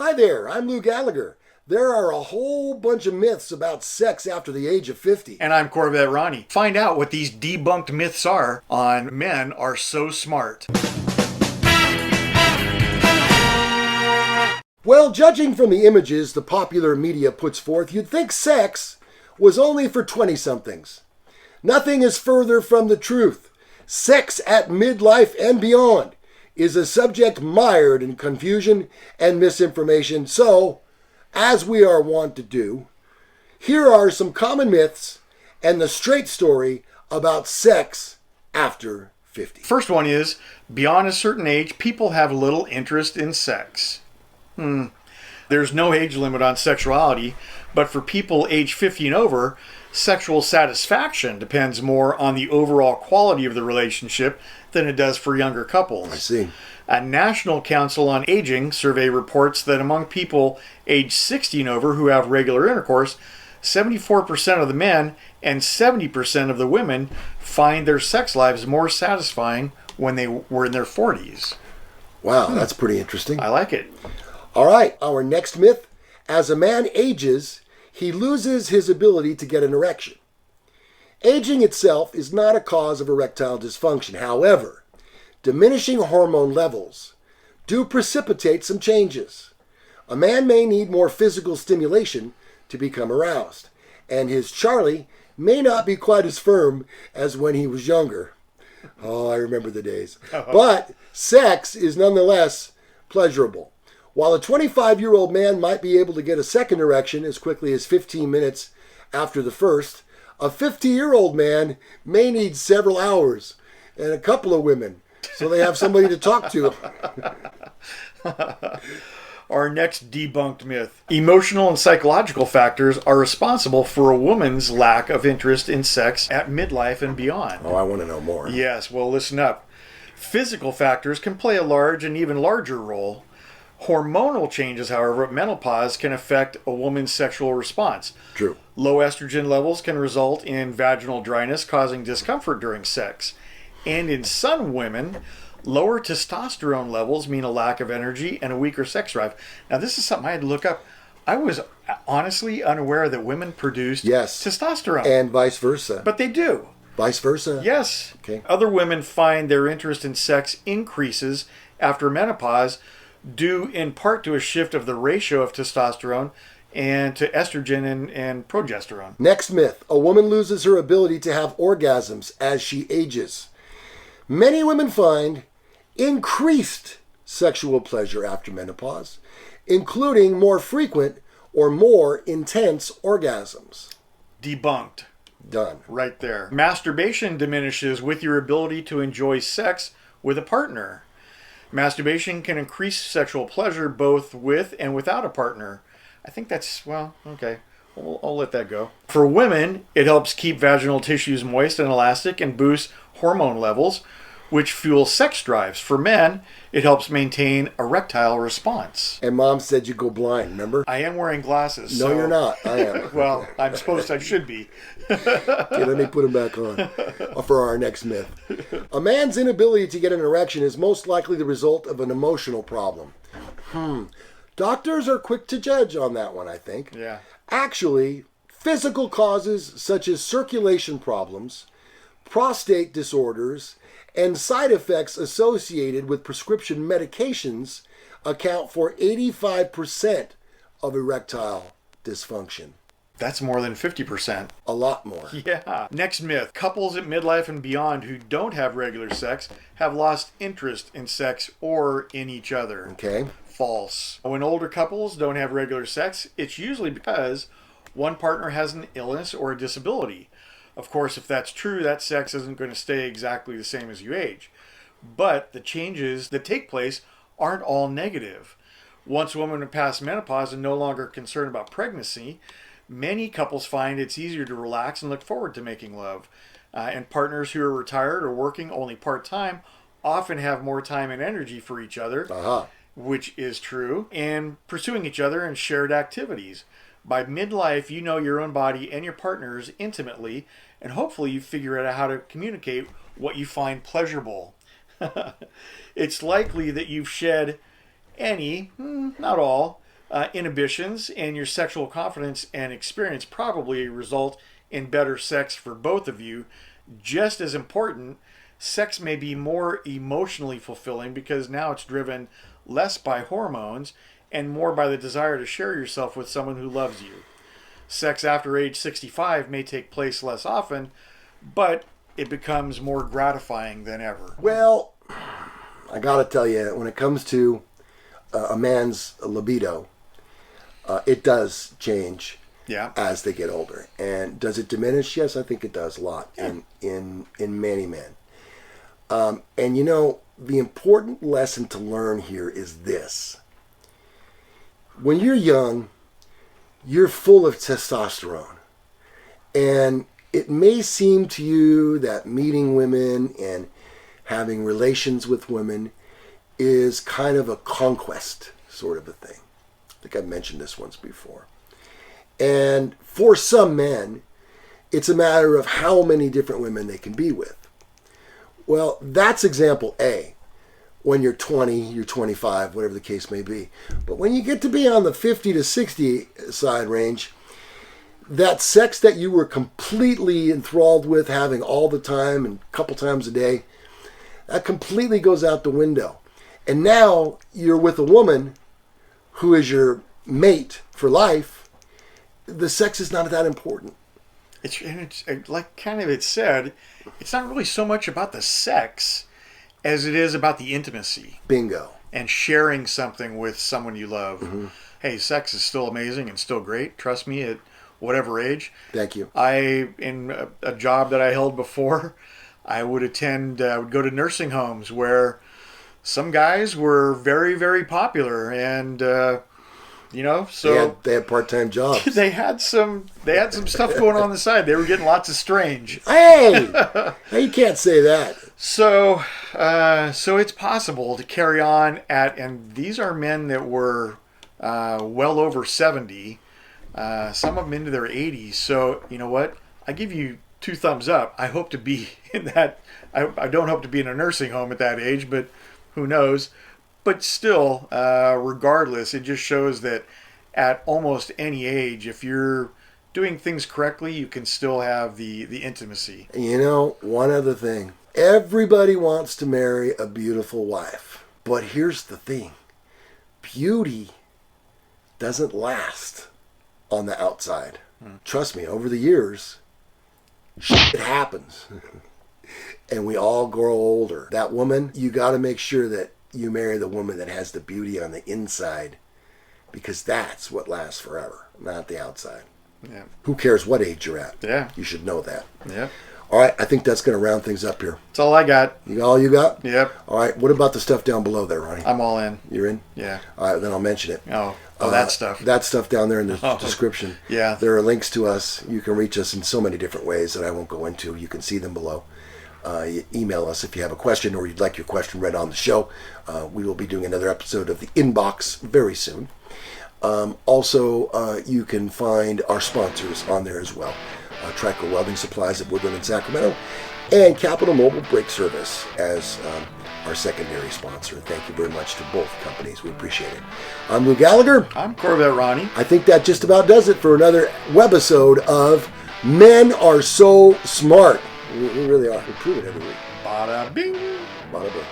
Hi there, I'm Lou Gallagher. There are a whole bunch of myths about sex after the age of 50. And I'm Corvette Ronnie. Find out what these debunked myths are on Men Are So Smart. Well, judging from the images the popular media puts forth, you'd think sex was only for 20-somethings. Nothing is further from the truth. Sex at midlife and beyond is a subject mired in confusion and misinformation. So, as we are wont to do, here are some common myths and the straight story about sex after 50. First one is, beyond a certain age, people have little interest in sex. There's no age limit on sexuality, but for people age 50 and over, sexual satisfaction depends more on the overall quality of the relationship than it does for younger couples. I see. A National Council on Aging survey reports that among people age 60 and over who have regular intercourse, 74% of the men and 70% of the women find their sex lives more satisfying when they were in their 40s. Wow, that's pretty interesting. I like it. All right, our next myth. As a man ages, he loses his ability to get an erection. Aging itself is not a cause of erectile dysfunction. However, diminishing hormone levels do precipitate some changes. A man may need more physical stimulation to become aroused, and his Charlie may not be quite as firm as when he was younger. Oh, I remember the days. But sex is nonetheless pleasurable. While a 25-year-old man might be able to get a second erection as quickly as 15 minutes after the first, a 50-year-old man may need several hours and a couple of women, so they have somebody to talk to. Our next debunked myth. Emotional and psychological factors are responsible for a woman's lack of interest in sex at midlife and beyond. Oh, I want to know more. Yes, well, listen up. Physical factors can play a large and even larger role. Hormonal changes, however, at menopause can affect a woman's sexual response. True. Low estrogen levels can result in vaginal dryness, causing discomfort during sex. And in some women, lower testosterone levels mean a lack of energy and a weaker sex drive. Now, this is something I had to look up. I was honestly unaware that women produced testosterone. And vice versa. But they do. Vice versa? Yes. Okay. Other women find their interest in sex increases after menopause, due in part to a shift of the ratio of testosterone and to estrogen and progesterone. Next myth. A woman loses her ability to have orgasms as she ages. Many women find increased sexual pleasure after menopause, including more frequent or more intense orgasms. Debunked. Done. Right there. Masturbation diminishes with your ability to enjoy sex with a partner. Masturbation can increase sexual pleasure both with and without a partner. I think that's, well, okay. I'll let that go. For women, it helps keep vaginal tissues moist and elastic and boosts hormone levels, which fuel sex drives. For men, it helps maintain erectile response. And Mom said you go blind, remember? I am wearing glasses. No, you're not. I am. Well, I should be. Okay, let me put them back on for our next myth. A man's inability to get an erection is most likely the result of an emotional problem. Doctors are quick to judge on that one, I think. Yeah. Actually, physical causes such as circulation problems, prostate disorders, and side effects associated with prescription medications account for 85% of erectile dysfunction. That's more than 50%. A lot more. Yeah. Next myth. Couples at midlife and beyond who don't have regular sex have lost interest in sex or in each other. Okay. False. When older couples don't have regular sex, it's usually because one partner has an illness or a disability. Of course, if that's true, that sex isn't going to stay exactly the same as you age. But the changes that take place aren't all negative. Once women are past menopause and no longer concerned about pregnancy, many couples find it's easier to relax and look forward to making love. And partners who are retired or working only part-time often have more time and energy for each other, which is true, and pursuing each other in shared activities. By midlife, you know your own body and your partners intimately, and hopefully you figure out how to communicate what you find pleasurable. It's likely that you've shed any, not all, inhibitions, and your sexual confidence and experience probably result in better sex for both of you. Just as important, sex may be more emotionally fulfilling because now it's driven less by hormones and more by the desire to share yourself with someone who loves you. Sex after age 65 may take place less often, but it becomes more gratifying than ever. Well, I gotta tell you, when it comes to a man's libido, it does change as they get older. And does it diminish? Yes, I think it does a lot in many men. And you know, the important lesson to learn here is this. When you're young, you're full of testosterone. And it may seem to you that meeting women and having relations with women is kind of a conquest sort of a thing. I think I've mentioned this once before. And for some men, it's a matter of how many different women they can be with. Well, that's example A. When you're 20, you're 25, whatever the case may be. But when you get to be on the 50 to 60 side range, that sex that you were completely enthralled with, having all the time and a couple times a day, that completely goes out the window. And now you're with a woman who is your mate for life. The sex is not that important. It's like kind of it said, it's not really so much about the sex as it is about the intimacy. Bingo. And sharing something with someone you love. Mm-hmm. Hey, sex is still amazing and still great. Trust me, at whatever age. Thank you. In a job that I held before, I would go to nursing homes where some guys were very, very popular, and so they had part-time jobs. they had some stuff going on the side. They were getting lots of strange. Hey, you can't say that. So it's possible to carry on and these are men that were well over 70, some of them into their 80s. So you know what? I give you 2 thumbs up. I hope to be in that. I don't hope to be in a nursing home at that age, but who knows? But still, regardless, it just shows that at almost any age, if you're doing things correctly, you can still have the intimacy. You know, one other thing. Everybody wants to marry a beautiful wife. But here's the thing. Beauty doesn't last on the outside. Trust me, over the years, shit happens. And we all grow older. That woman, you got to make sure that you marry the woman that has the beauty on the inside, because that's what lasts forever, not the outside. Yeah. Who cares what age you're at? Yeah. You should know that. Yeah. All right, I think that's going to round things up here. That's all I got. All you got? Yep. All right, what about the stuff down below there, Ronnie? I'm all in. You're in? Yeah. All right, then I'll mention it. Oh, that stuff. That stuff down there in the description. Yeah. There are links to us. You can reach us in so many different ways that I won't go into. You can see them below. You email us if you have a question or you'd like your question read on the show. We will be doing another episode of The Inbox very soon. Also, you can find our sponsors on there as well. Trico Welding Supplies at Woodland and Sacramento, and Capital Mobile Brake Service as our secondary sponsor. Thank you very much to both companies. We appreciate it. I'm Lougallagher. I'm Corvette.ronnie. I think that just about does it for another webisode of Men Are So Smart. We really are. We prove it every week. Bada bing. Bada bing.